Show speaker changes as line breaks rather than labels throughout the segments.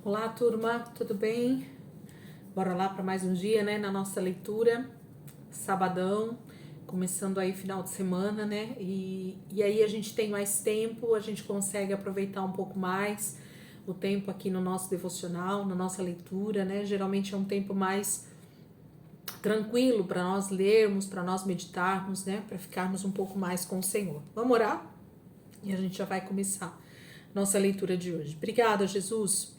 Olá, turma, tudo bem? Bora lá para mais um dia, né, na nossa leitura, sabadão, começando aí final de semana, né, e aí a gente tem mais tempo, a gente consegue aproveitar um pouco mais o tempo aqui no nosso devocional, na nossa leitura, né, geralmente é um tempo mais tranquilo para nós lermos, para nós meditarmos, né, para ficarmos um pouco mais com o Senhor. Vamos orar? E a gente já vai começar nossa leitura de hoje. Obrigada, Jesus,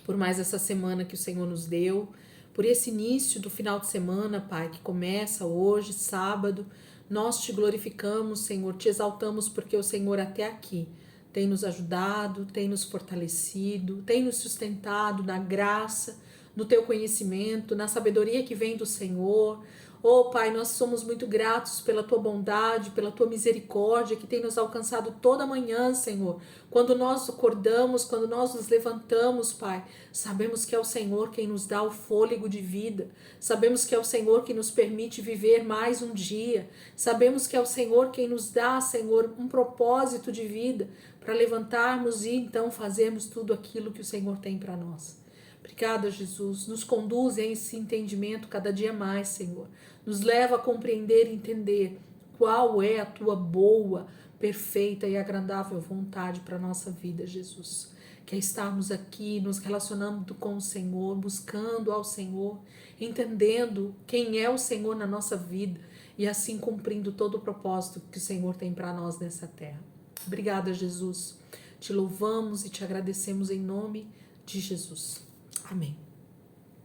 por mais essa semana que o Senhor nos deu, por esse início do final de semana, Pai, que começa hoje, sábado. Nós te glorificamos, Senhor, te exaltamos porque o Senhor até aqui tem nos ajudado, tem nos fortalecido, tem nos sustentado na graça, no teu conhecimento, na sabedoria que vem do Senhor. Oh, Pai, nós somos muito gratos pela tua bondade, pela tua misericórdia que tem nos alcançado toda manhã, Senhor. Quando nós acordamos, quando nós nos levantamos, Pai, sabemos que é o Senhor quem nos dá o fôlego de vida. Sabemos que é o Senhor que nos permite viver mais um dia. Sabemos que é o Senhor quem nos dá, Senhor, um propósito de vida para levantarmos e então fazermos tudo aquilo que o Senhor tem para nós. Obrigada, Jesus. Nos conduz a esse entendimento cada dia mais, Senhor. Nos leva a compreender e entender qual é a tua boa, perfeita e agradável vontade para a nossa vida, Jesus. Que é estarmos aqui, nos relacionando com o Senhor, buscando ao Senhor, entendendo quem é o Senhor na nossa vida e assim cumprindo todo o propósito que o Senhor tem para nós nessa terra. Obrigada, Jesus. Te louvamos e te agradecemos em nome de Jesus. Amém.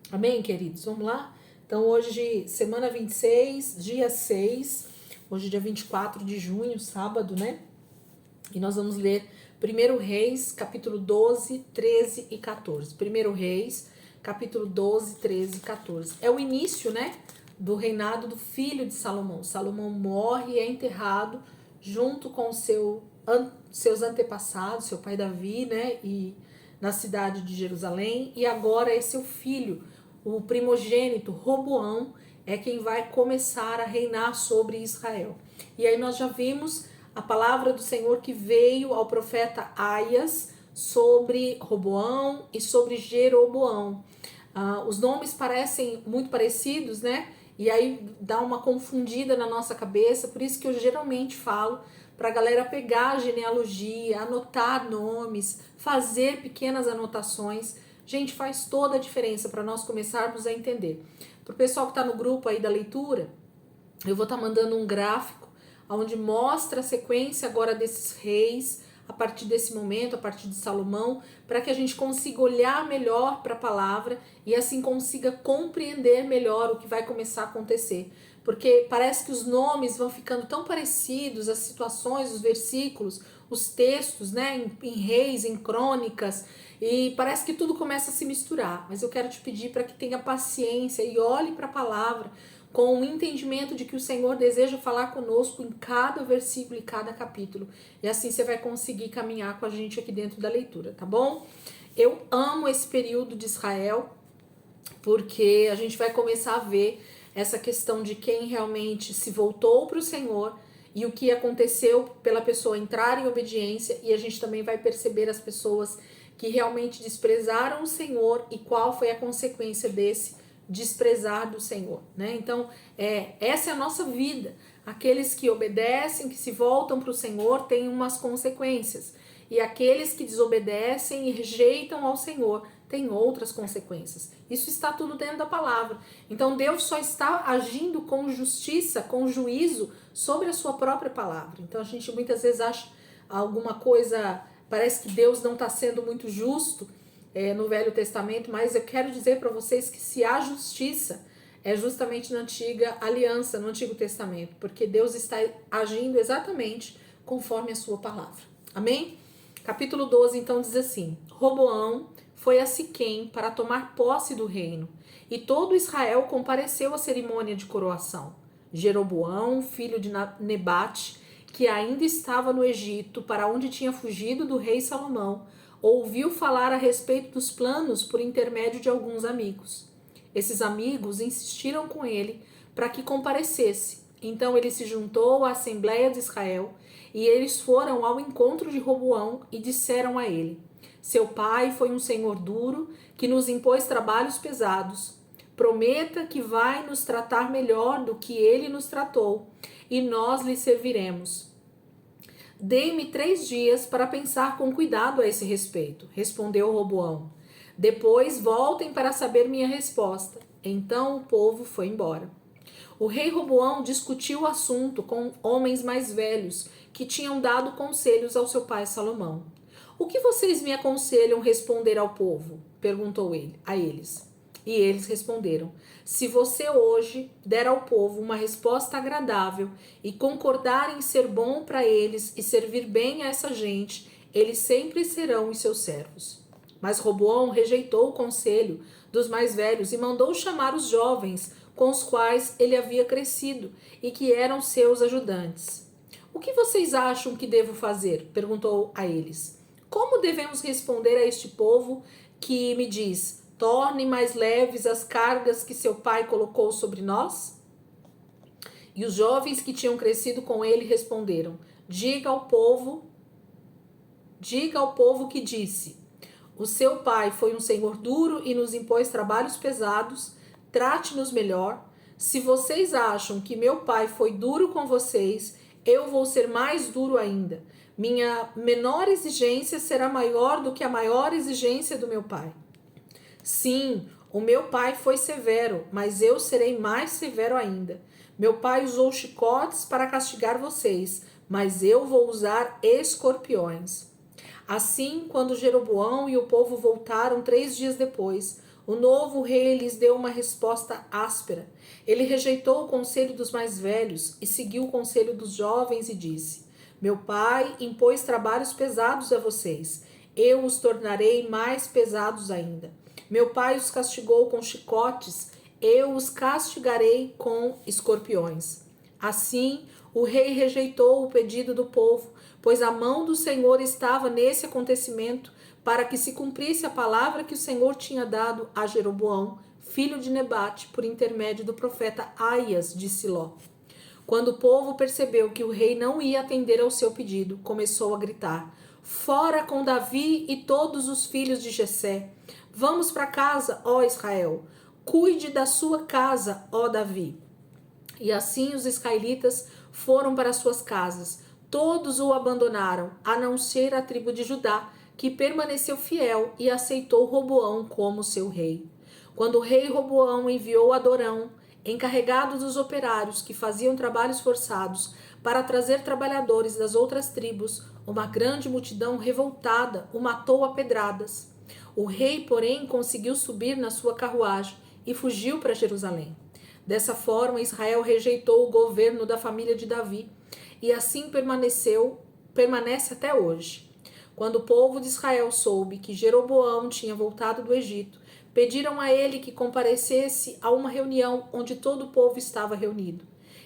Amém, queridos? Vamos lá? Então, hoje, semana 26, dia 6, hoje dia 24 de junho, sábado, né? E nós vamos ler 1 Reis, capítulo 12, 13 e 14. 1 Reis, capítulo 12, 13 e 14. É o início, né, do reinado do filho de Salomão. Salomão morre e é enterrado junto com seus antepassados, seu pai Davi, né, e na cidade de Jerusalém, e agora é seu filho, o primogênito Roboão, é quem vai começar a reinar sobre Israel. E aí nós já vimos a palavra do Senhor que veio ao profeta Aias sobre Roboão e sobre Jeroboão. Os nomes parecem muito parecidos, né? E aí dá uma confundida na nossa cabeça, por isso que eu geralmente falo para a galera pegar a genealogia, anotar nomes, fazer pequenas anotações. Gente, faz toda a diferença para nós começarmos a entender. Para o pessoal que está no grupo aí da leitura, eu vou estar mandando um gráfico onde mostra a sequência agora desses reis, a partir desse momento, a partir de Salomão, para que a gente consiga olhar melhor para a palavra e assim consiga compreender melhor o que vai começar a acontecer. Porque parece que os nomes vão ficando tão parecidos, as situações, os versículos, os textos, né, em reis, em crônicas, e parece que tudo começa a se misturar. Mas eu quero te pedir para que tenha paciência e olhe para a palavra com o entendimento de que o Senhor deseja falar conosco em cada versículo e cada capítulo. E assim você vai conseguir caminhar com a gente aqui dentro da leitura, tá bom? Eu amo esse período de Israel, porque a gente vai começar a ver essa questão de quem realmente se voltou para o Senhor e o que aconteceu pela pessoa entrar em obediência, e a gente também vai perceber as pessoas que realmente desprezaram o Senhor e qual foi a consequência desse desprezar do Senhor, né? Então, essa é a nossa vida. Aqueles que obedecem, que se voltam para o Senhor, têm umas consequências. E aqueles que desobedecem e rejeitam ao Senhor têm outras consequências. Isso está tudo dentro da palavra. Então, Deus só está agindo com justiça, com juízo sobre a sua própria palavra. Então, a gente muitas vezes acha alguma coisa, parece que Deus não está sendo muito justo, no Velho Testamento, mas eu quero dizer para vocês que se há justiça, é justamente na antiga aliança, no Antigo Testamento, porque Deus está agindo exatamente conforme a sua palavra. Amém? Capítulo 12, então, diz assim: Roboão foi a Siquém para tomar posse do reino, e todo Israel compareceu à cerimônia de coroação. Jeroboão, filho de Nebate, que ainda estava no Egito, para onde tinha fugido do rei Salomão, ouviu falar a respeito dos planos por intermédio de alguns amigos. Esses amigos insistiram com ele para que comparecesse. Então ele se juntou à Assembleia de Israel e eles foram ao encontro de Roboão e disseram a ele: Seu pai foi um senhor duro que nos impôs trabalhos pesados. Prometa que vai nos tratar melhor do que ele nos tratou, e nós lhe serviremos. Dê-me 3 dias para pensar com cuidado a esse respeito, respondeu Roboão. Depois voltem para saber minha resposta. Então o povo foi embora. O rei Roboão discutiu o assunto com homens mais velhos que tinham dado conselhos ao seu pai Salomão. O que vocês me aconselham responder ao povo? Perguntou ele a eles. E eles responderam: se você hoje der ao povo uma resposta agradável e concordar em ser bom para eles e servir bem a essa gente, eles sempre serão os seus servos. Mas Roboão rejeitou o conselho dos mais velhos e mandou chamar os jovens com os quais ele havia crescido e que eram seus ajudantes. O que vocês acham que devo fazer? Perguntou a eles. Como devemos responder a este povo que me diz: torne mais leves as cargas que seu pai colocou sobre nós? E os jovens que tinham crescido com ele responderam: diga ao povo que disse: o seu pai foi um senhor duro e nos impôs trabalhos pesados, trate-nos melhor. Se vocês acham que meu pai foi duro com vocês, eu vou ser mais duro ainda. Minha menor exigência será maior do que a maior exigência do meu pai. Sim, o meu pai foi severo, mas eu serei mais severo ainda. Meu pai usou chicotes para castigar vocês, mas eu vou usar escorpiões. Assim, quando Jeroboão e o povo voltaram 3 dias depois, o novo rei lhes deu uma resposta áspera. Ele rejeitou o conselho dos mais velhos e seguiu o conselho dos jovens e disse: meu pai impôs trabalhos pesados a vocês. Eu os tornarei mais pesados ainda. Meu pai os castigou com chicotes. Eu os castigarei com escorpiões. Assim, o rei rejeitou o pedido do povo, pois a mão do Senhor estava nesse acontecimento, para que se cumprisse a palavra que o Senhor tinha dado a Jeroboão, filho de Nebate, por intermédio do profeta Aias de Siló. Quando o povo percebeu que o rei não ia atender ao seu pedido, começou a gritar: fora com Davi e todos os filhos de Jessé! Vamos para casa, ó Israel! Cuide da sua casa, ó Davi! E assim os israelitas foram para suas casas. Todos o abandonaram, a não ser a tribo de Judá, que permaneceu fiel e aceitou Roboão como seu rei. Quando o rei Roboão enviou Adorão, encarregado dos operários que faziam trabalhos forçados, para trazer trabalhadores das outras tribos, uma grande multidão revoltada o matou a pedradas. O rei, porém, conseguiu subir na sua carruagem e fugiu para Jerusalém. Dessa forma, Israel rejeitou o governo da família de Davi, e assim permanece até hoje. Quando o povo de Israel soube que Jeroboão tinha voltado do Egito, pediram a ele que comparecesse a uma reunião onde todo o povo estava reunido.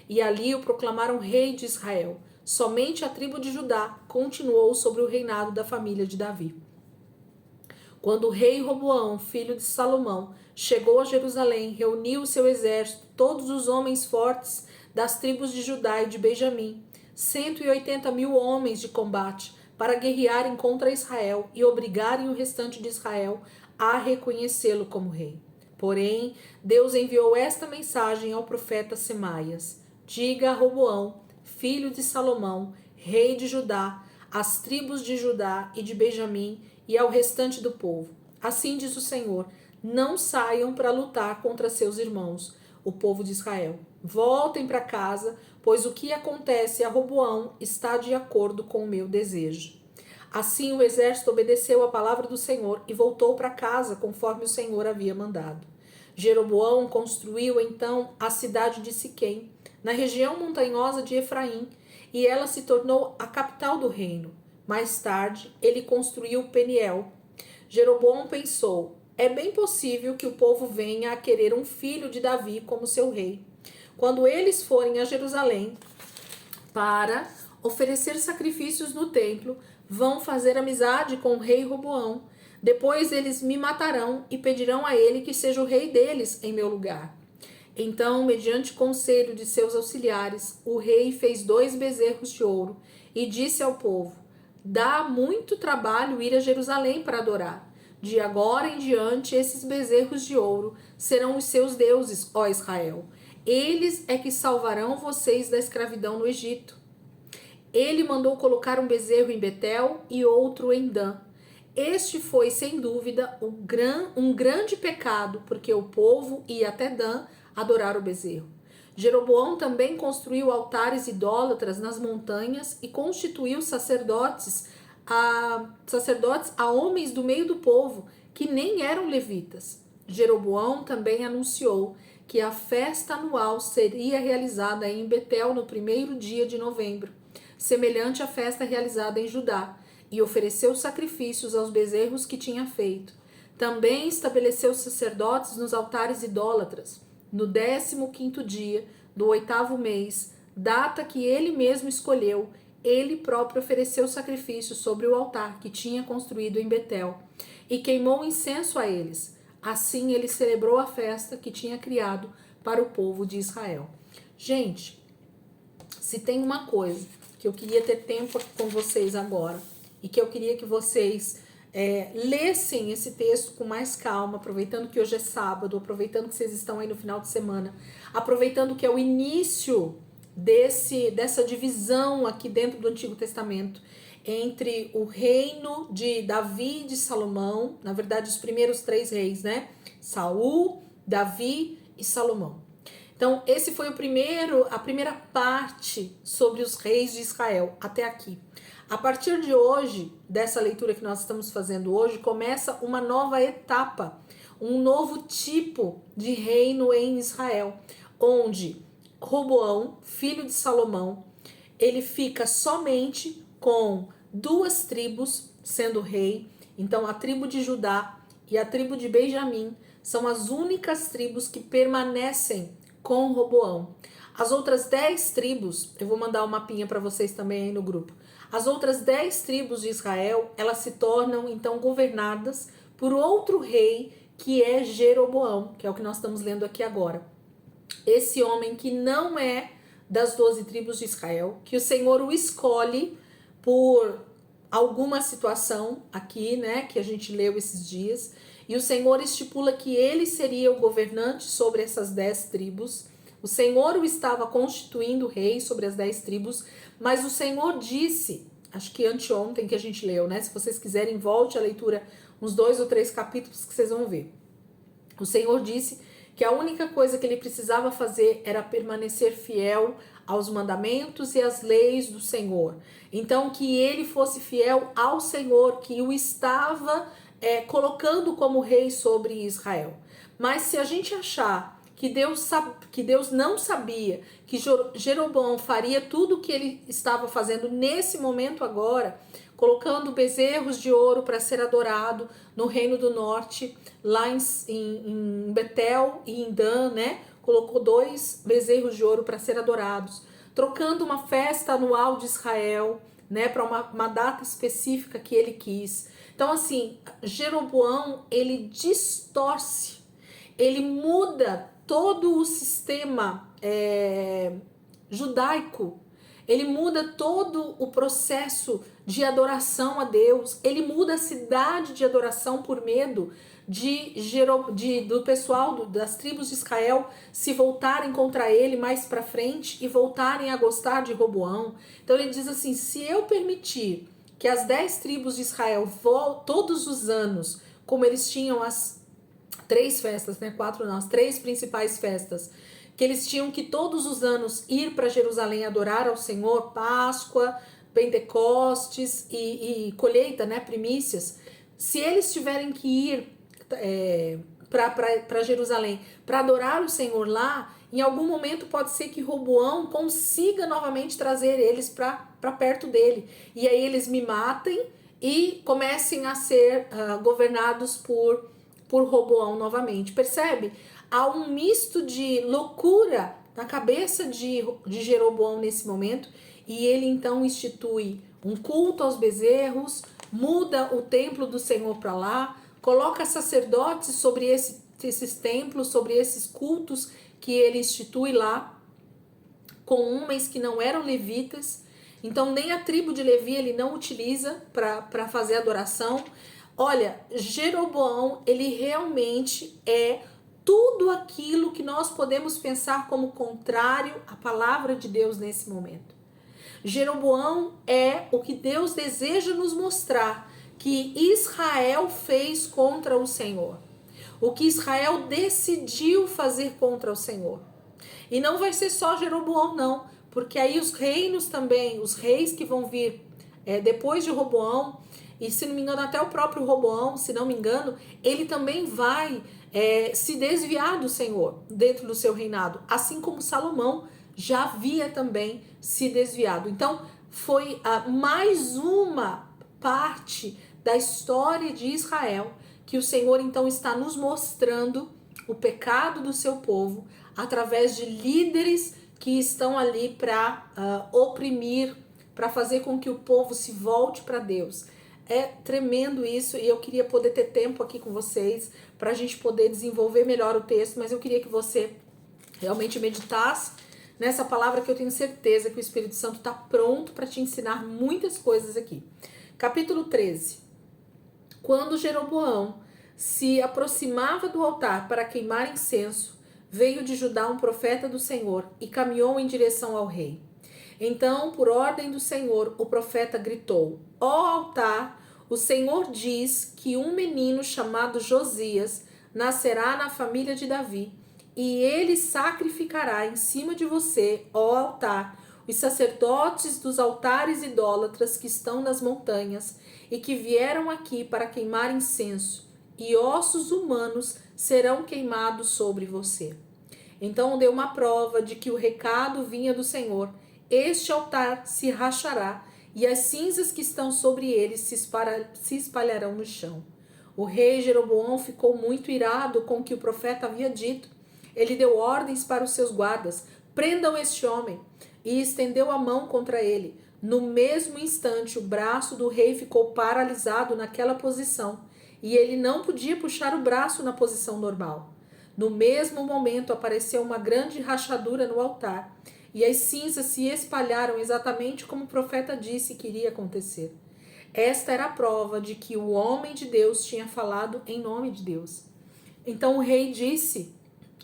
E ali o proclamaram rei de Israel. Somente a tribo de Judá continuou sobre o reinado da família de Davi. Quando o rei Roboão, filho de Salomão, chegou a Jerusalém, reuniu o seu exército, todos os homens fortes das tribos de Judá e de Benjamim, 180.000 homens de combate, para guerrearem contra Israel e obrigarem o restante de Israel a reconhecê-lo como rei. Porém, Deus enviou esta mensagem ao profeta Semaias: diga a Roboão, filho de Salomão, rei de Judá, às tribos de Judá e de Benjamim e ao restante do povo: assim diz o Senhor, não saiam para lutar contra seus irmãos, o povo de Israel. Voltem para casa, pois o que acontece a Roboão está de acordo com o meu desejo. Assim o exército obedeceu à palavra do Senhor e voltou para casa conforme o Senhor havia mandado. Jeroboão construiu então a cidade de Siquém, na região montanhosa de Efraim, e ela se tornou a capital do reino. Mais tarde, ele construiu Peniel. Jeroboão pensou: é bem possível que o povo venha a querer um filho de Davi como seu rei. Quando eles forem a Jerusalém para oferecer sacrifícios no templo, vão fazer amizade com o rei Roboão. Depois eles me matarão e pedirão a ele que seja o rei deles em meu lugar. Então, mediante conselho de seus auxiliares, o rei fez 2 bezerros de ouro e disse ao povo: dá muito trabalho ir a Jerusalém para adorar. De agora em diante, esses bezerros de ouro serão os seus deuses, ó Israel. Eles é que salvarão vocês da escravidão no Egito. Ele mandou colocar um bezerro em Betel e outro em Dan. Este foi, sem dúvida, um grande pecado, porque o povo ia até Dan adorar o bezerro. Jeroboão também construiu altares idólatras nas montanhas e constituiu sacerdotes a homens do meio do povo, que nem eram levitas. Jeroboão também anunciou que a festa anual seria realizada em Betel no primeiro dia de novembro, semelhante à festa realizada em Judá, e ofereceu sacrifícios aos bezerros que tinha feito. Também estabeleceu sacerdotes nos altares idólatras, no 15º dia do 8º mês, data que ele mesmo escolheu. Ele próprio ofereceu sacrifício sobre o altar que tinha construído em Betel e queimou incenso a eles. Assim ele celebrou a festa que tinha criado para o povo de Israel. Gente, se tem uma coisa que eu queria ter tempo aqui com vocês agora e que eu queria que vocês lessem esse texto com mais calma, aproveitando que hoje é sábado, aproveitando que vocês estão aí no final de semana, aproveitando que é o início dessa divisão aqui dentro do Antigo Testamento entre o reino de Davi e de Salomão, na verdade os primeiros 3 reis, né? Saul, Davi e Salomão. Então esse foi a primeira parte sobre os reis de Israel até aqui. A partir de hoje, dessa leitura que nós estamos fazendo hoje, começa uma nova etapa, um novo tipo de reino em Israel, onde Roboão, filho de Salomão, ele fica somente com 2 tribos sendo rei. Então a tribo de Judá e a tribo de Benjamim são as únicas tribos que permanecem com Roboão. As outras 10 tribos, eu vou mandar um mapinha para vocês também aí no grupo. As outras 10 tribos de Israel, elas se tornam então governadas por outro rei, que é Jeroboão, que é o que nós estamos lendo aqui agora. Esse homem que não é das 12 tribos de Israel, que o Senhor o escolhe por alguma situação aqui, né, que a gente leu esses dias, e o Senhor estipula que ele seria o governante sobre essas 10 tribos. O Senhor o estava constituindo rei sobre as 10 tribos, mas o Senhor disse, acho que anteontem que a gente leu, né? Se vocês quiserem, volte a leitura, uns 2 ou 3 capítulos que vocês vão ver. O Senhor disse que a única coisa que ele precisava fazer era permanecer fiel aos mandamentos e às leis do Senhor. Então, que ele fosse fiel ao Senhor, que o estava colocando como rei sobre Israel. Mas se a gente achar que Deus não sabia que Jeroboão faria tudo o que ele estava fazendo nesse momento agora, colocando bezerros de ouro para ser adorado no Reino do Norte, lá em Betel e em Dan, né? Colocou 2 bezerros de ouro para ser adorados, trocando uma festa anual de Israel, né, para uma data específica que ele quis. Então, assim, Jeroboão, ele distorce, ele muda todo o sistema judaico, ele muda todo o processo de adoração a Deus, ele muda a cidade de adoração por medo do pessoal das tribos de Israel se voltarem contra ele mais para frente e voltarem a gostar de Roboão. Então ele diz assim, se eu permitir que as 10 tribos de Israel todos os anos, como eles tinham as 3 festas, né? 4 não, as 3 principais festas, que eles tinham que todos os anos ir para Jerusalém adorar ao Senhor, Páscoa, Pentecostes e colheita, né? Primícias. Se eles tiverem que ir para Jerusalém para adorar o Senhor lá, em algum momento pode ser que Roboão consiga novamente trazer eles para perto dele. E aí eles me matem e comecem a ser governados por Roboão novamente. Percebe? Há um misto de loucura na cabeça de Jeroboão nesse momento, e ele então institui um culto aos bezerros, muda o templo do Senhor para lá, coloca sacerdotes sobre esses templos, sobre esses cultos que ele institui lá, com homens que não eram levitas, Então nem a tribo de Levi ele não utiliza para fazer adoração. Olha, Jeroboão, ele realmente é tudo aquilo que nós podemos pensar como contrário à palavra de Deus nesse momento. Jeroboão é o que Deus deseja nos mostrar que Israel fez contra o Senhor. O que Israel decidiu fazer contra o Senhor. E não vai ser só Jeroboão, não. Porque aí os reinos também, os reis que vão vir depois de Roboão, e se não me engano até o próprio Roboão, se não me engano, ele também vai se desviar do Senhor dentro do seu reinado. Assim como Salomão já havia também se desviado. Então foi mais uma parte da história de Israel que o Senhor então está nos mostrando o pecado do seu povo através de líderes que estão ali para oprimir, para fazer com que o povo se volte para Deus. É tremendo isso e eu queria poder ter tempo aqui com vocês para a gente poder desenvolver melhor o texto, mas eu queria que você realmente meditasse nessa palavra que eu tenho certeza que o Espírito Santo está pronto para te ensinar muitas coisas aqui. Capítulo 13. Quando Jeroboão se aproximava do altar para queimar incenso, veio de Judá um profeta do Senhor e caminhou em direção ao rei. Então, por ordem do Senhor, o profeta gritou: Ó altar, o Senhor diz que um menino chamado Josias nascerá na família de Davi, e ele sacrificará em cima de você, ó altar, os sacerdotes dos altares idólatras que estão nas montanhas e que vieram aqui para queimar incenso, e ossos humanos serão queimados sobre você. Então deu uma prova de que o recado vinha do Senhor. Este altar se rachará, e as cinzas que estão sobre ele se espalharão no chão. O rei Jeroboão ficou muito irado com o que o profeta havia dito. Ele deu ordens para os seus guardas: prendam este homem, e estendeu a mão contra ele. No mesmo instante, o braço do rei ficou paralisado naquela posição, e ele não podia puxar o braço na posição normal. No mesmo momento, apareceu uma grande rachadura no altar, e as cinzas se espalharam exatamente como o profeta disse que iria acontecer. Esta era a prova de que o homem de Deus tinha falado em nome de Deus. Então o rei disse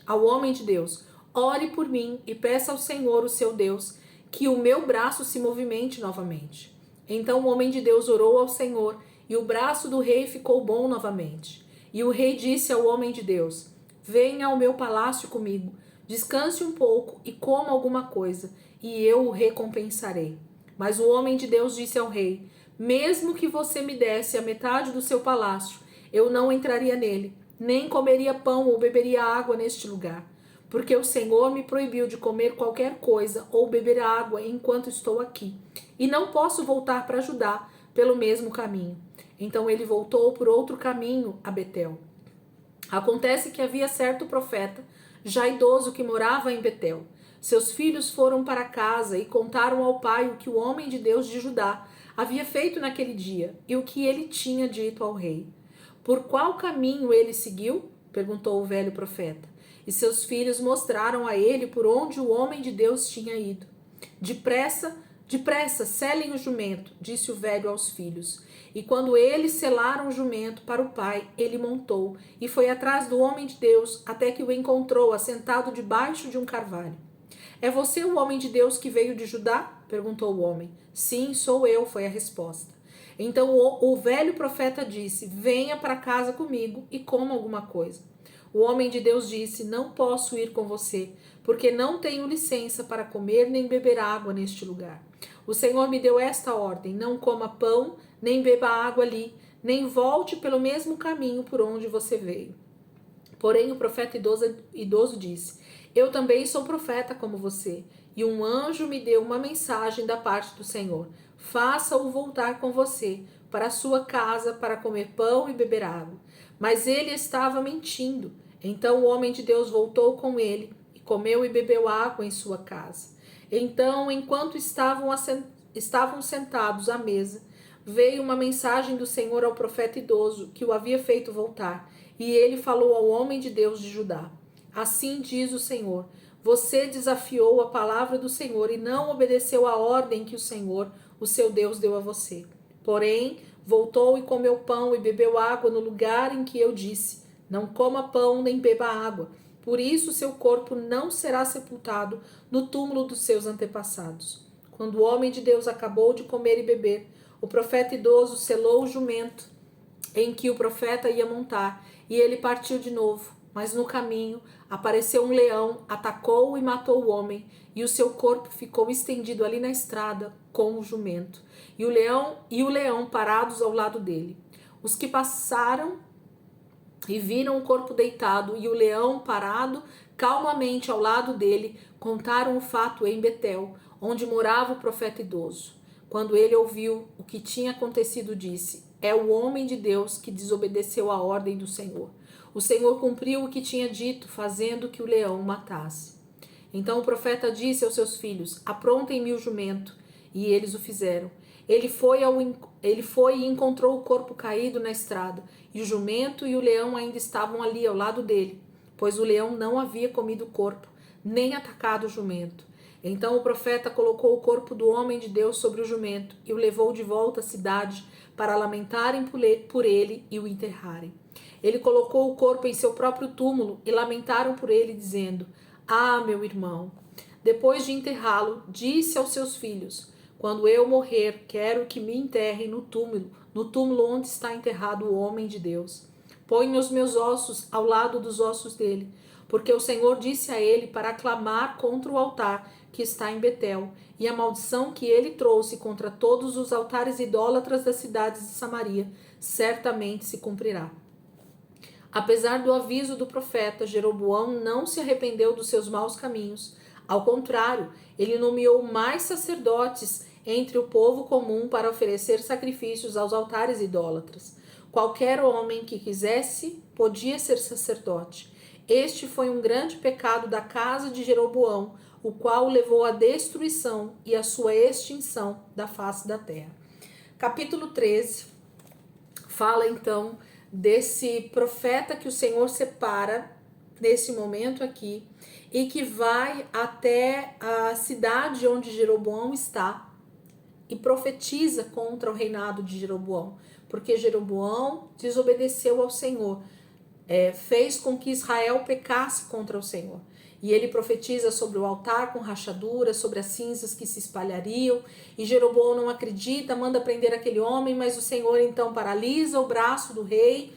ao homem de Deus: ore por mim e peça ao Senhor, o seu Deus, que o meu braço se movimente novamente. Então o homem de Deus orou ao Senhor, e o braço do rei ficou bom novamente. E o rei disse ao homem de Deus: venha ao meu palácio comigo, descanse um pouco e coma alguma coisa, e eu o recompensarei. Mas o homem de Deus disse ao rei: mesmo que você me desse a metade do seu palácio, eu não entraria nele, nem comeria pão ou beberia água neste lugar, porque o Senhor me proibiu de comer qualquer coisa ou beber água enquanto estou aqui, e não posso voltar para Judá pelo mesmo caminho. Então ele voltou por outro caminho a Betel. Acontece que havia certo profeta, já idoso, que morava em Betel. Seus filhos foram para casa e contaram ao pai o que o homem de Deus de Judá havia feito naquele dia e o que ele tinha dito ao rei. Por qual caminho ele seguiu? Perguntou o velho profeta. E seus filhos mostraram a ele por onde o homem de Deus tinha ido. Depressa, depressa, selem o jumento, disse o velho aos filhos. E quando eles selaram o jumento para o pai, ele montou e foi atrás do homem de Deus até que o encontrou assentado debaixo de um carvalho. É você o homem de Deus que veio de Judá? Perguntou o homem. Sim, sou eu, foi a resposta. Então o velho profeta disse: venha para casa comigo e coma alguma coisa. O homem de Deus disse: não posso ir com você, porque não tenho licença para comer nem beber água neste lugar. O Senhor me deu esta ordem: não coma pão, nem beba água ali, nem volte pelo mesmo caminho por onde você veio. Porém o profeta idoso disse: eu também sou profeta como você, e um anjo me deu uma mensagem da parte do Senhor. Faça-o voltar com você para a sua casa para comer pão e beber água. Mas ele estava mentindo. Então o homem de Deus voltou com ele e comeu e bebeu água em sua casa. Então, enquanto estavam sentados à mesa, veio uma mensagem do Senhor ao profeta idoso que o havia feito voltar, e ele falou ao homem de Deus de Judá: assim diz o Senhor: Você desafiou a palavra do Senhor e não obedeceu à ordem que o Senhor, o seu Deus, deu a você. Porém, voltou e comeu pão e bebeu água no lugar em que eu disse: não coma pão nem beba água. Por isso seu corpo não será sepultado no túmulo dos seus antepassados. Quando o homem de Deus acabou de comer e beber, o profeta idoso selou o jumento em que o profeta ia montar, e ele partiu de novo. Mas no caminho apareceu um leão, atacou e matou o homem, e o seu corpo ficou estendido ali na estrada com o jumento, e o leão parados ao lado dele. Os que passaram e viram o corpo deitado e o leão parado calmamente ao lado dele, contaram o fato em Betel, onde morava o profeta idoso. Quando ele ouviu o que tinha acontecido, disse: é o homem de Deus que desobedeceu a ordem do Senhor. O Senhor cumpriu o que tinha dito, fazendo que o leão o matasse. Então o profeta disse aos seus filhos: aprontem-me o jumento. E eles o fizeram. Ele foi e encontrou o corpo caído na estrada, e o jumento e o leão ainda estavam ali ao lado dele, pois o leão não havia comido o corpo, nem atacado o jumento. Então o profeta colocou o corpo do homem de Deus sobre o jumento e o levou de volta à cidade para lamentarem por ele e o enterrarem. Ele colocou o corpo em seu próprio túmulo e lamentaram por ele, dizendo: ah, meu irmão. Depois de enterrá-lo, disse aos seus filhos: quando eu morrer, quero que me enterrem no túmulo onde está enterrado o homem de Deus. Põe os meus ossos ao lado dos ossos dele, porque o Senhor disse a ele para clamar contra o altar que está em Betel, e a maldição que ele trouxe contra todos os altares idólatras das cidades de Samaria certamente se cumprirá. Apesar do aviso do profeta, Jeroboão não se arrependeu dos seus maus caminhos. Ao contrário, ele nomeou mais sacerdotes entre o povo comum para oferecer sacrifícios aos altares idólatras. Qualquer homem que quisesse podia ser sacerdote. Este foi um grande pecado da casa de Jeroboão, o qual levou à destruição e à sua extinção da face da terra. Capítulo 13 fala então desse profeta que o Senhor separa nesse momento aqui e que vai até a cidade onde Jeroboão está e profetiza contra o reinado de Jeroboão, porque Jeroboão desobedeceu ao Senhor, fez com que Israel pecasse contra o Senhor. E ele profetiza sobre o altar com rachaduras, sobre as cinzas que se espalhariam, e Jeroboão não acredita, manda prender aquele homem, mas o Senhor então paralisa o braço do rei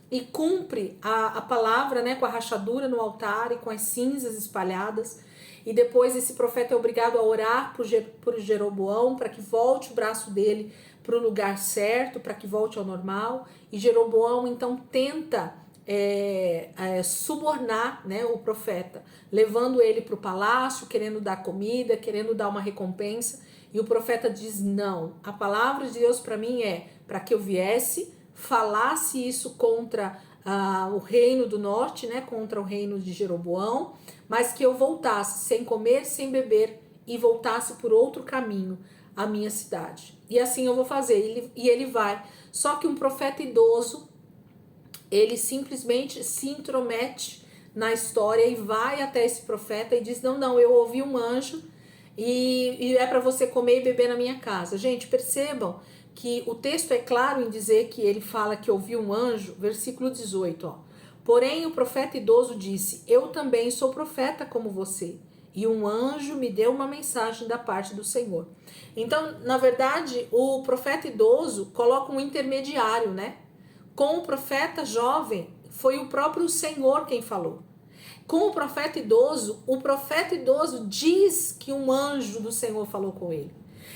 e cumpre a palavra, né, com a rachadura no altar e com as cinzas espalhadas. E depois esse profeta é obrigado a orar por Jeroboão para que volte o braço dele para o lugar certo, para que volte ao normal. E Jeroboão então tenta subornar, né, o profeta, levando ele para o palácio, querendo dar comida, querendo dar uma recompensa. E o profeta diz: não, a palavra de Deus para mim é para que eu viesse, falasse isso contra o reino do norte, né, contra o reino de Jeroboão, mas que eu voltasse sem comer, sem beber e voltasse por outro caminho à minha cidade. E assim eu vou fazer. E ele vai. Só que um profeta idoso, ele simplesmente se intromete na história e vai até esse profeta e diz: não, eu ouvi um anjo e é para você comer e beber na minha casa. Gente, percebam que o texto é claro em dizer que ele fala que ouviu um anjo. Versículo 18, ó. Porém o profeta idoso disse: eu também sou profeta como você, e um anjo me deu uma mensagem da parte do Senhor. Então, na verdade, o profeta idoso coloca um intermediário, né? Com o profeta jovem, foi o próprio Senhor quem falou. Com o profeta idoso diz que um anjo do Senhor falou com ele.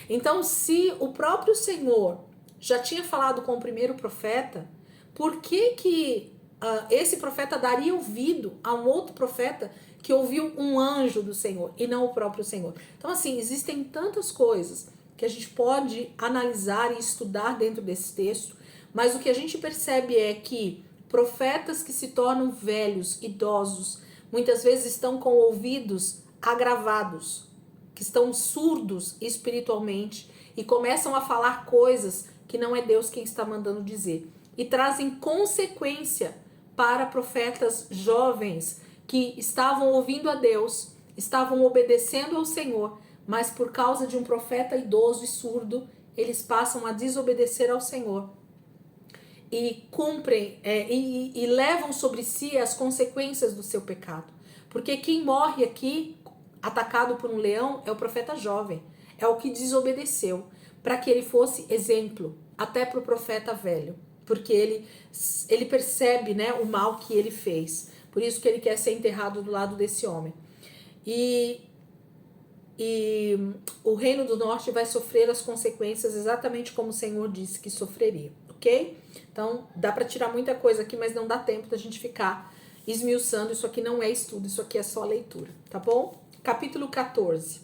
Então, se o próprio Senhor já tinha falado com o primeiro profeta, por que esse profeta daria ouvido a um outro profeta que ouviu um anjo do Senhor e não o próprio Senhor? Então, assim, existem tantas coisas que a gente pode analisar e estudar dentro desse texto, mas o que a gente percebe é que profetas que se tornam velhos, idosos, muitas vezes estão com ouvidos agravados, que estão surdos espiritualmente e começam a falar coisas que não é Deus quem está mandando dizer. E trazem consequência para profetas jovens que estavam ouvindo a Deus, estavam obedecendo ao Senhor, mas por causa de um profeta idoso e surdo, eles passam a desobedecer ao Senhor e cumprem e levam sobre si as consequências do seu pecado. Porque quem morre aqui, atacado por um leão, é o profeta jovem, é o que desobedeceu, para que ele fosse exemplo, até para o profeta velho, porque ele percebe, né, o mal que ele fez, por isso que ele quer ser enterrado do lado desse homem. E o reino do norte vai sofrer as consequências exatamente como o Senhor disse que sofreria, ok? Então, dá para tirar muita coisa aqui, mas não dá tempo da gente ficar esmiuçando. Isso aqui não é estudo, isso aqui é só leitura, tá bom? Capítulo 14.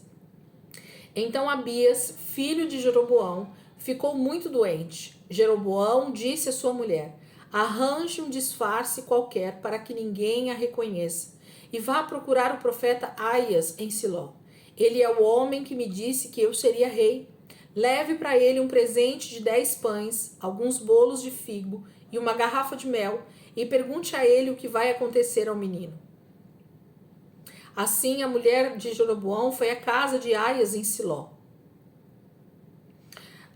Então Abias, filho de Jeroboão, ficou muito doente. Jeroboão disse à sua mulher: arranje um disfarce qualquer para que ninguém a reconheça e vá procurar o profeta Aias em Siló. Ele é o homem que me disse que eu seria rei. Leve para ele um presente de 10 pães, alguns bolos de figo e uma garrafa de mel, e pergunte a ele o que vai acontecer ao menino. Assim, a mulher de Jeroboão foi à casa de Aias em Siló.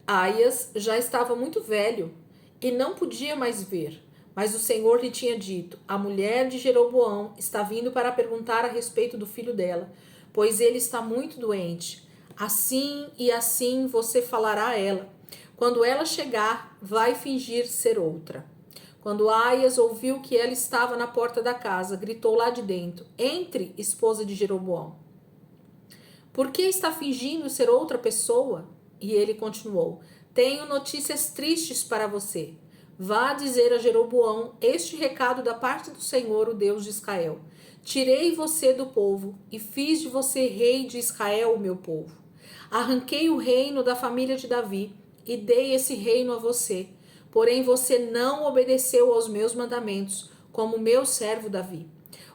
Aias já estava muito velho e não podia mais ver, mas o Senhor lhe tinha dito: a mulher de Jeroboão está vindo para perguntar a respeito do filho dela, pois ele está muito doente. Assim e assim você falará a ela. Quando ela chegar, vai fingir ser outra. Quando Aias ouviu que ela estava na porta da casa, gritou lá de dentro: entre, esposa de Jeroboão. Por que está fingindo ser outra pessoa? E ele continuou: tenho notícias tristes para você. Vá dizer a Jeroboão este recado da parte do Senhor, o Deus de Israel. Tirei você do povo e fiz de você rei de Israel, o meu povo. Arranquei o reino da família de Davi e dei esse reino a você. Porém, você não obedeceu aos meus mandamentos, como meu servo Davi.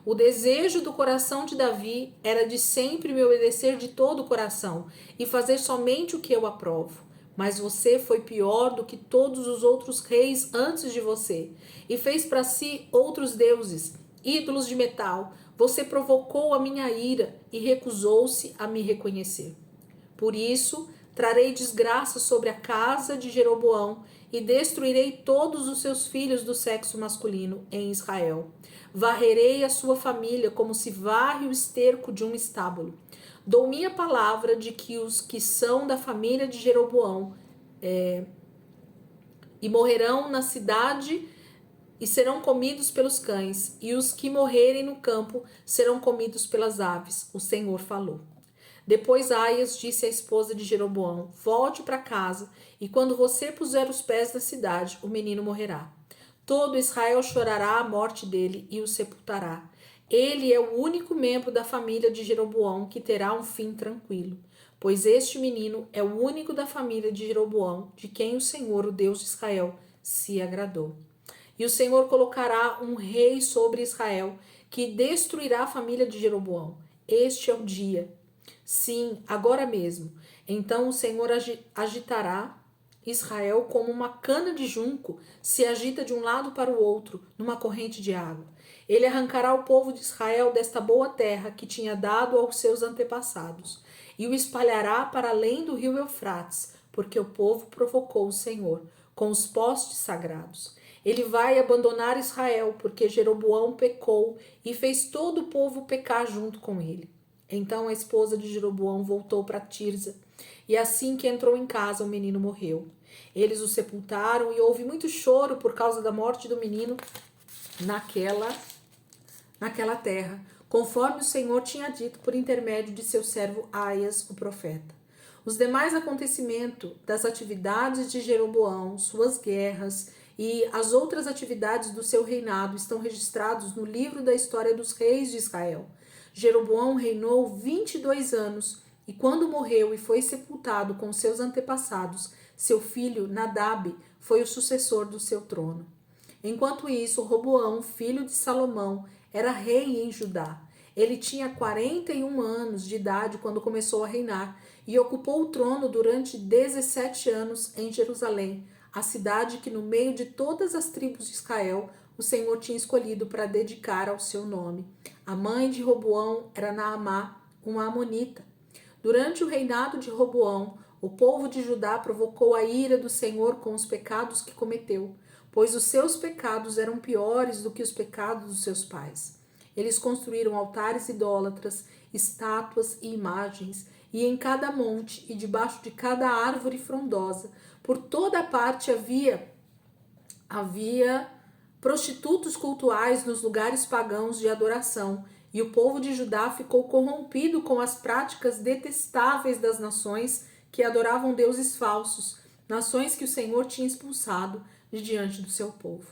O desejo do coração de Davi era de sempre me obedecer de todo o coração e fazer somente o que eu aprovo. Mas você foi pior do que todos os outros reis antes de você e fez para si outros deuses, ídolos de metal. Você provocou a minha ira e recusou-se a me reconhecer. Por isso, trarei desgraça sobre a casa de Jeroboão e destruirei todos os seus filhos do sexo masculino em Israel. Varrerei a sua família como se varre o esterco de um estábulo. Dou minha palavra de que os que são da família de Jeroboão e morrerão na cidade e serão comidos pelos cães, e os que morrerem no campo serão comidos pelas aves. O Senhor falou. Depois Aias disse à esposa de Jeroboão: volte para casa, e quando você puser os pés na cidade, o menino morrerá. Todo Israel chorará a morte dele e o sepultará. Ele é o único membro da família de Jeroboão que terá um fim tranquilo, pois este menino é o único da família de Jeroboão, de quem o Senhor, o Deus de Israel, se agradou. E o Senhor colocará um rei sobre Israel, que destruirá a família de Jeroboão. Este é o dia. Sim, agora mesmo. Então o Senhor agitará Israel como uma cana de junco se agita de um lado para o outro numa corrente de água. Ele arrancará o povo de Israel desta boa terra que tinha dado aos seus antepassados e o espalhará para além do rio Eufrates, porque o povo provocou o Senhor com os postes sagrados. Ele vai abandonar Israel, porque Jeroboão pecou e fez todo o povo pecar junto com ele. Então a esposa de Jeroboão voltou para Tirza, e assim que entrou em casa, o menino morreu. Eles o sepultaram e houve muito choro por causa da morte do menino naquela terra, conforme o Senhor tinha dito por intermédio de seu servo Aias, o profeta. Os demais acontecimentos das atividades de Jeroboão, suas guerras e as outras atividades do seu reinado estão registrados no livro da história dos reis de Israel. Jeroboão reinou 22 anos e quando morreu e foi sepultado com seus antepassados, seu filho Nadab foi o sucessor do seu trono. Enquanto isso, Roboão, filho de Salomão, era rei em Judá. Ele tinha 41 anos de idade quando começou a reinar e ocupou o trono durante 17 anos em Jerusalém, a cidade que no meio de todas as tribos de Israel o Senhor tinha escolhido para dedicar ao seu nome. A mãe de Roboão era Naamá, uma amonita. Durante o reinado de Roboão, o povo de Judá provocou a ira do Senhor com os pecados que cometeu, pois os seus pecados eram piores do que os pecados dos seus pais. Eles construíram altares idólatras, estátuas e imagens, e em cada monte e debaixo de cada árvore frondosa, por toda a parte havia prostitutos cultuais nos lugares pagãos de adoração, e o povo de Judá ficou corrompido com as práticas detestáveis das nações que adoravam deuses falsos, nações que o Senhor tinha expulsado de diante do seu povo.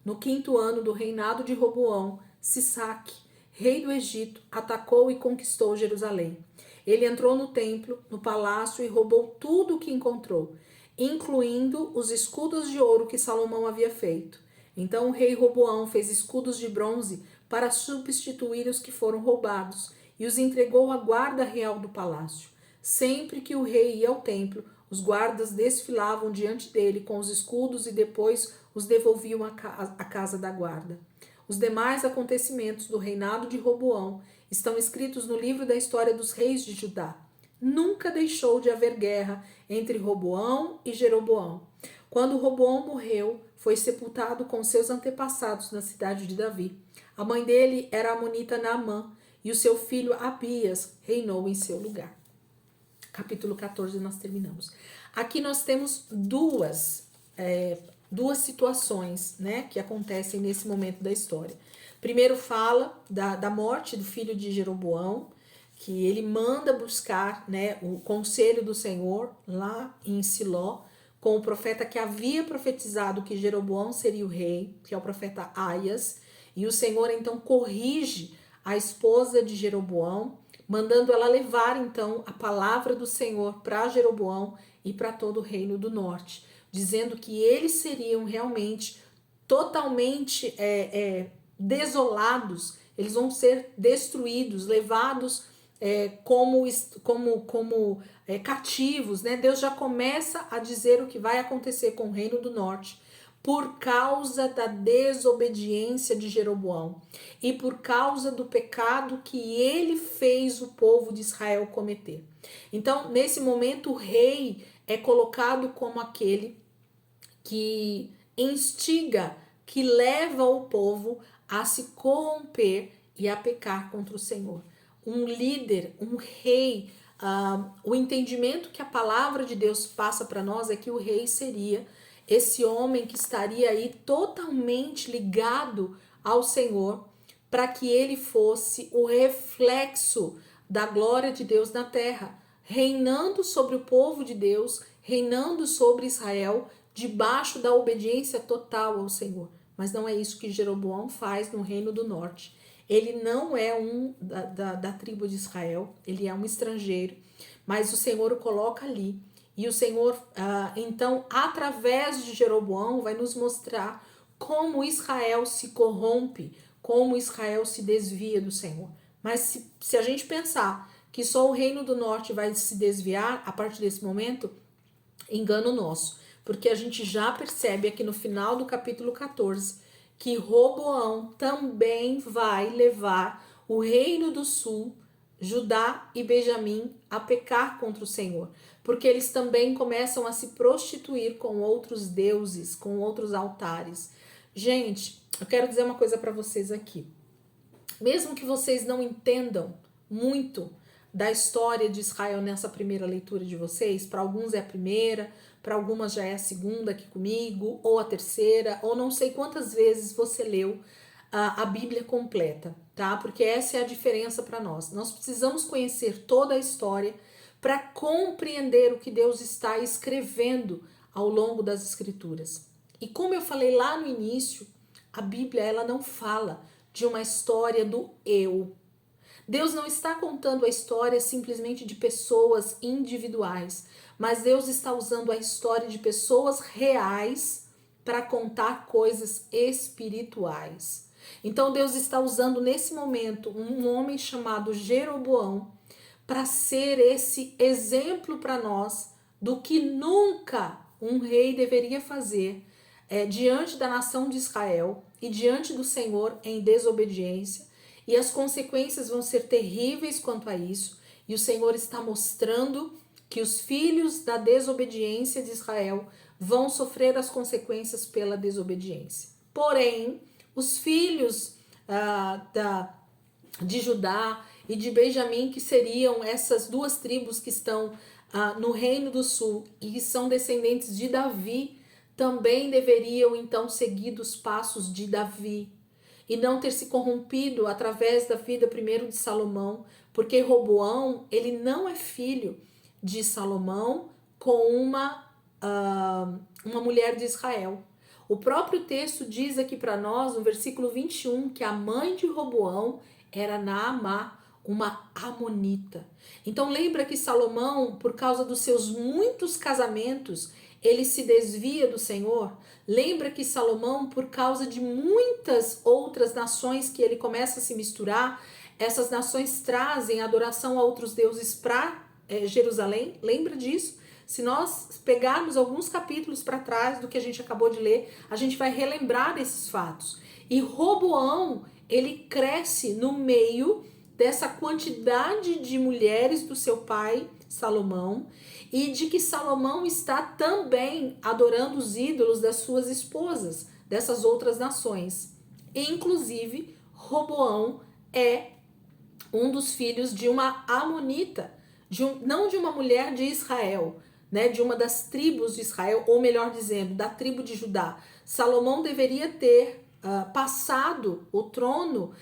No 5º ano do reinado de Roboão, Sisaque, rei do Egito, atacou e conquistou Jerusalém. Ele entrou no templo, no palácio e roubou tudo o que encontrou, incluindo os escudos de ouro que Salomão havia feito. Então o rei Roboão fez escudos de bronze para substituir os que foram roubados e os entregou à guarda real do palácio. Sempre que o rei ia ao templo, os guardas desfilavam diante dele com os escudos e depois os devolviam à casa da guarda. Os demais acontecimentos do reinado de Roboão estão escritos no livro da história dos reis de Judá. Nunca deixou de haver guerra entre Roboão e Jeroboão. Quando Roboão morreu, foi sepultado com seus antepassados na cidade de Davi. A mãe dele era a amonita Naamã e o seu filho Abias reinou em seu lugar. Capítulo 14 nós terminamos. Aqui nós temos duas situações, né, que acontecem nesse momento da história. Primeiro fala da morte do filho de Jeroboão, que ele manda buscar, né, o conselho do Senhor lá em Siló, com o profeta que havia profetizado que Jeroboão seria o rei, que é o profeta Aias, e o Senhor então corrige a esposa de Jeroboão, mandando ela levar então a palavra do Senhor para Jeroboão e para todo o reino do norte, dizendo que eles seriam realmente totalmente desolados, eles vão ser destruídos, levados como cativos, né? Deus já começa a dizer o que vai acontecer com o reino do norte por causa da desobediência de Jeroboão e por causa do pecado que ele fez o povo de Israel cometer. Então, nesse momento, o rei é colocado como aquele que instiga, que leva o povo a se corromper e a pecar contra o Senhor. Um líder, um rei, o entendimento que a palavra de Deus passa para nós é que o rei seria esse homem que estaria aí totalmente ligado ao Senhor, para que ele fosse o reflexo da glória de Deus na terra, reinando sobre o povo de Deus, reinando sobre Israel, debaixo da obediência total ao Senhor. Mas não é isso que Jeroboão faz no reino do norte. Ele não é um da tribo de Israel, ele é um estrangeiro, mas o Senhor o coloca ali. E o Senhor, então, através de Jeroboão, vai nos mostrar como Israel se corrompe, como Israel se desvia do Senhor. Mas se a gente pensar que só o reino do norte vai se desviar a partir desse momento, engano nosso. Porque a gente já percebe aqui no final do capítulo 14 que Roboão também vai levar o reino do sul, Judá e Benjamim, a pecar contra o Senhor, porque eles também começam a se prostituir com outros deuses, com outros altares. Gente, eu quero dizer uma coisa para vocês aqui. Mesmo que vocês não entendam muito da história de Israel nessa primeira leitura de vocês, para alguns é a primeira, para algumas já é a segunda aqui comigo, ou a terceira, ou não sei quantas vezes você leu a Bíblia completa, tá? Porque essa é a diferença para nós. Nós precisamos conhecer toda a história para compreender o que Deus está escrevendo ao longo das Escrituras. E como eu falei lá no início, a Bíblia ela não fala de uma história do eu. Deus não está contando a história simplesmente de pessoas individuais, mas Deus está usando a história de pessoas reais para contar coisas espirituais. Então Deus está usando nesse momento um homem chamado Jeroboão para ser esse exemplo para nós do que nunca um rei deveria fazer diante da nação de Israel e diante do Senhor em desobediência. E as consequências vão ser terríveis quanto a isso. E o Senhor está mostrando que os filhos da desobediência de Israel vão sofrer as consequências pela desobediência. Porém, os filhos de Judá e de Benjamim, que seriam essas duas tribos que estão no Reino do Sul e que são descendentes de Davi, também deveriam então seguir os passos de Davi e não ter se corrompido através da vida primeiro de Salomão, porque Roboão, ele não é filho de Salomão com uma mulher de Israel. O próprio texto diz aqui para nós, no versículo 21, que a mãe de Roboão era Naamá, uma amonita. Então lembra que Salomão, por causa dos seus muitos casamentos, ele se desvia do Senhor? Lembra que Salomão, por causa de muitas outras nações que ele começa a se misturar, essas nações trazem adoração a outros deuses para Jerusalém? Lembra disso? Se nós pegarmos alguns capítulos para trás do que a gente acabou de ler, a gente vai relembrar desses fatos. E Roboão, ele cresce no meio dessa quantidade de mulheres do seu pai, Salomão, e de que Salomão está também adorando os ídolos das suas esposas, dessas outras nações. E, inclusive, Roboão é um dos filhos de uma amonita, não de uma mulher de Israel, né, de uma das tribos de Israel, ou melhor dizendo, da tribo de Judá. Salomão deveria ter passado o trono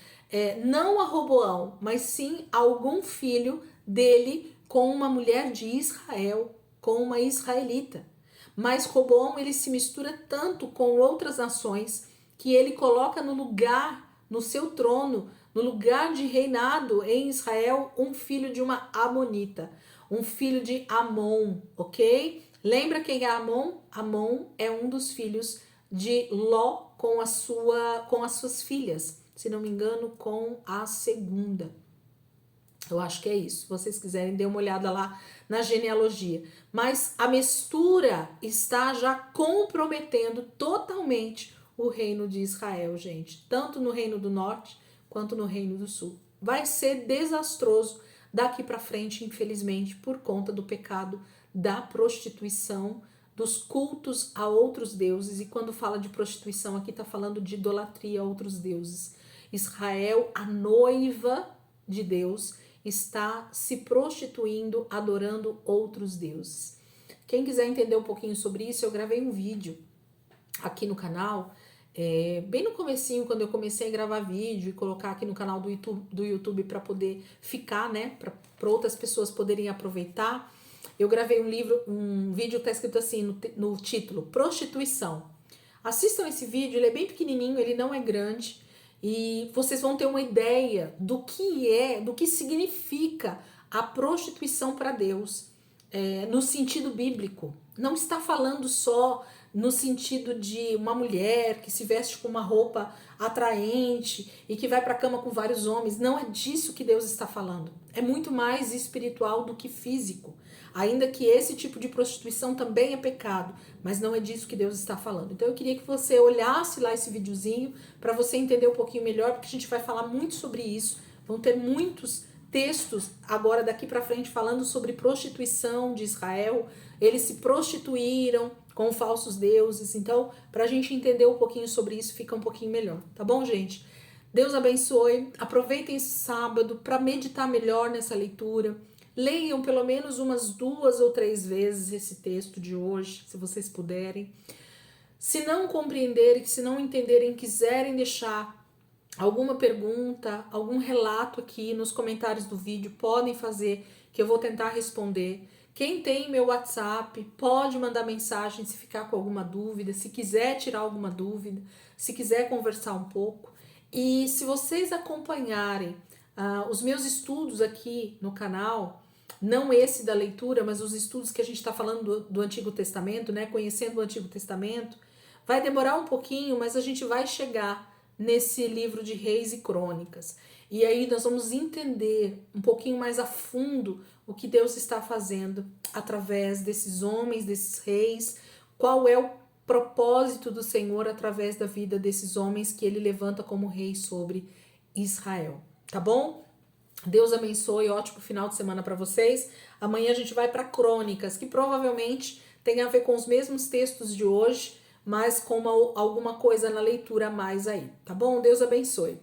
não a Roboão, mas sim a algum filho dele com uma mulher de Israel, com uma israelita. Mas Roboão, ele se mistura tanto com outras nações que ele coloca no lugar, no seu trono, no lugar de reinado em Israel, um filho de uma amonita, um filho de Amon, ok? Lembra quem é Amon? Amon é um dos filhos de Ló com as suas filhas, se não me engano, com a segunda. Eu acho que é isso. Se vocês quiserem, dê uma olhada lá na genealogia. Mas a mistura está já comprometendo totalmente o reino de Israel, gente. Tanto no reino do norte quanto no reino do sul. Vai ser desastroso daqui para frente, infelizmente, por conta do pecado da prostituição, dos cultos a outros deuses. E quando fala de prostituição, aqui está falando de idolatria a outros deuses. Israel, a noiva de Deus, está se prostituindo, adorando outros deuses. Quem quiser entender um pouquinho sobre isso, eu gravei um vídeo aqui no canal, bem no comecinho, quando eu comecei a gravar vídeo e colocar aqui no canal do YouTube para poder ficar, né, para outras pessoas poderem aproveitar. Eu gravei um vídeo, tá escrito assim no título, Prostituição. Assistam esse vídeo, ele é bem pequenininho, ele não é grande, e vocês vão ter uma ideia do que significa a prostituição para Deus, no sentido bíblico. Não está falando só no sentido de uma mulher que se veste com uma roupa atraente e que vai para a cama com vários homens. Não é disso que Deus está falando. É muito mais espiritual do que físico. Ainda que esse tipo de prostituição também é pecado, mas não é disso que Deus está falando. Então eu queria que você olhasse lá esse videozinho para você entender um pouquinho melhor, porque a gente vai falar muito sobre isso. Vão ter muitos textos agora daqui para frente falando sobre prostituição de Israel. Eles se prostituíram com falsos deuses. Então, para a gente entender um pouquinho sobre isso, fica um pouquinho melhor. Tá bom, gente? Deus abençoe. Aproveitem esse sábado para meditar melhor nessa leitura. Leiam pelo menos umas 2 ou 3 vezes esse texto de hoje, se vocês puderem. Se não compreenderem, se não entenderem, quiserem deixar alguma pergunta, algum relato aqui nos comentários do vídeo, podem fazer, que eu vou tentar responder. Quem tem meu WhatsApp pode mandar mensagem se ficar com alguma dúvida, se quiser tirar alguma dúvida, se quiser conversar um pouco. E se vocês acompanharem os meus estudos aqui no canal, não esse da leitura, mas os estudos que a gente está falando do Antigo Testamento, né? Conhecendo o Antigo Testamento, vai demorar um pouquinho, mas a gente vai chegar nesse livro de Reis e Crônicas. E aí nós vamos entender um pouquinho mais a fundo o que Deus está fazendo através desses homens, desses reis, qual é o propósito do Senhor através da vida desses homens que ele levanta como rei sobre Israel, tá bom? Deus abençoe, ótimo final de semana para vocês. Amanhã a gente vai para Crônicas, que provavelmente tem a ver com os mesmos textos de hoje, mas com alguma coisa na leitura a mais aí, tá bom? Deus abençoe.